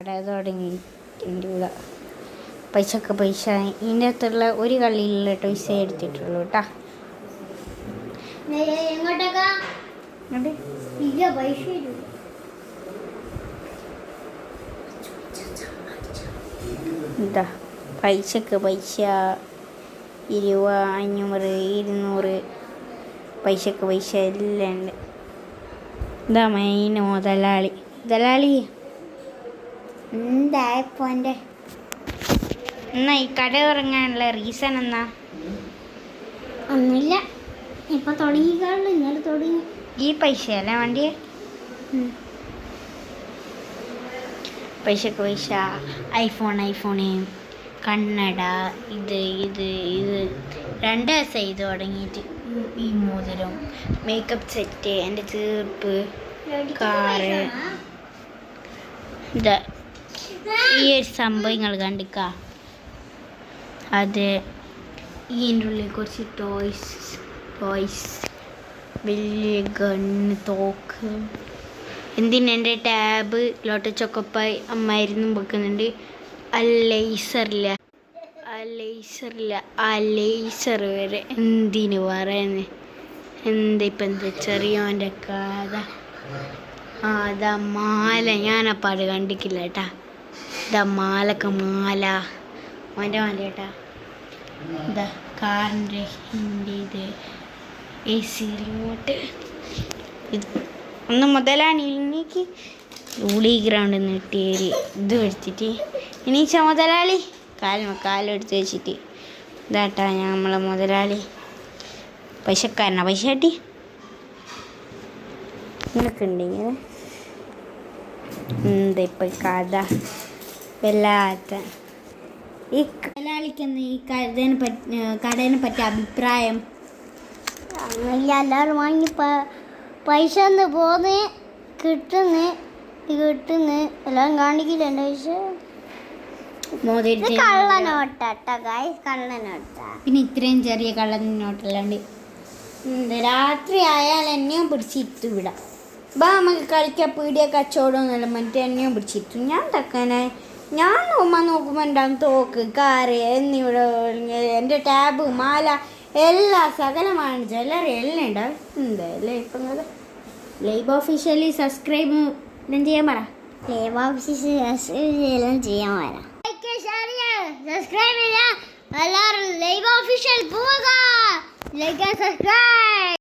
ഇവിടെ തുടങ്ങിയിട്ടുണ്ട് ഇവിടെ. പൈസക്ക് പൈസ ഇതിൻ്റെ അകത്തുള്ള ഒരു കളിയിലുള്ള പൈസ എടുത്തിട്ടുള്ളൂ കേട്ടാ. എന്താ പൈസക്ക് പൈസ 20, 500, 200 പൈസക്ക് പൈസ എല്ലാം ഉണ്ട്. ഇതാ മെയിൻ മുതലാളി. മുതലാളി എന്തായപ്പോൻ്റെ എന്നാ ഈ കട തുടങ്ങാനുള്ള റീസൺ എന്നാ? ഒന്നുമില്ല, ഇപ്പൊ തുടങ്ങിക്കാണ്ട് ഇന്നലെ തുടങ്ങി. ഈ പൈസയല്ലേ വണ്ടിയെ? പൈസക്ക് പൈസ, ഐഫോണ്, കണ്ണട, ഇത് 2 ദിവസം ഇത് തുടങ്ങിയിട്ട്. ഈ മോതിരം, മേക്കപ്പ് സെറ്റ്, എൻ്റെ തീർപ്പ്, കാറ്. ഇതാ ഈ ഒരു സംഭവം നിങ്ങൾ കണ്ടിക്ക. അത് ഇതിൻ്റെ ഉള്ളിൽ കുറച്ച് ടോയ്സ്, വലിയ ഗണ്ണ്, തോക്ക്. എന്തിനെൻ്റെ ടാബ്, ലോട്ട ചോക്കപ്പായി മരുന്നും വെക്കുന്നുണ്ട്. ആ ലേസർ വരെ എന്തിന് പറയുന്നത്? ഇപ്പം എന്താ ചെറിയോൻ്റെ കഥ. അതാ മാല, ഞാനപ്പാട് കണ്ടിക്കില്ല കേട്ടാ. ഇതാ മാലക്ക് മാല, മോൻ്റെ മാല കേട്ടാ. ഇതാ കാറിൻ്റെ ഇത് AC റിമോട്ട്. ഇത് ഒന്ന് മുതലാണ് എനിക്ക് ഉളി ഗ്രൗണ്ടിൽ നിന്ന് കിട്ടിയ ഇത് വെച്ചിട്ട് എണീച്ച മുതലാളി കാലെടുത്ത് വെച്ചിട്ട്. ഇതാട്ടാ നമ്മളെ മുതലാളി പൈസക്കാരനാ. പൈസ കിട്ടി നിനക്കുണ്ടെങ്കിൽ എന്താ ഇപ്പം കഥ വല്ലാത്ത. ഈ മുതലാളിക്കെന്ന് ഈ കടേനെ പറ്റി അഭിപ്രായം? അങ്ങനെയല്ല, എല്ലാവരും വാങ്ങി പൈസ ഒന്ന് പോന്ന് കിട്ടുന്നു എല്ലാം കാണിക്കില്ല. എൻ്റെ പൈസ കള്ളനോട്ടാ ഗായ്സ്, കള്ളനോട്ടാ. പിന്നെ ഇത്രയും ചെറിയ കള്ളനോട്ടല്ലാണ്ട് രാത്രി ആയാൽ എന്നെയും പിടിച്ചിരുത്തു വിടാം. ബാ നമുക്ക് കളിക്കാൻ പീടിയ കച്ചവടം എന്നല്ല മറ്റേ എന്നെയും പിടിച്ചിരുത്തു. ഞാൻ തക്കാനായി ഞാൻ നോക്കുമ്പോൾ ഉണ്ടാകും തോക്ക്, കാറ് എന്നിവിടെ എൻ്റെ ടാബ്, മാല എല്ലാ സകലമാണ് ജ്വല്ലറി എല്ലാം ഉണ്ടാവും. എന്തായാലും ഇപ്പം ലൈവ് ഓഫീഷ്യലി സബ്സ്ക്രൈബ് ചെയ്യാൻ പറ. ലൈവ് ഓഫീഷ്യൽ ചെയ്യാൻ പറ. സബ്സ്ക്രൈബ് ചെയ്യാം എല്ലാവരും. ലൈവ് ഓഫീഷ്യൽ പോവുക, ലൈക്ക് സബ്സ്ക്രൈബ്.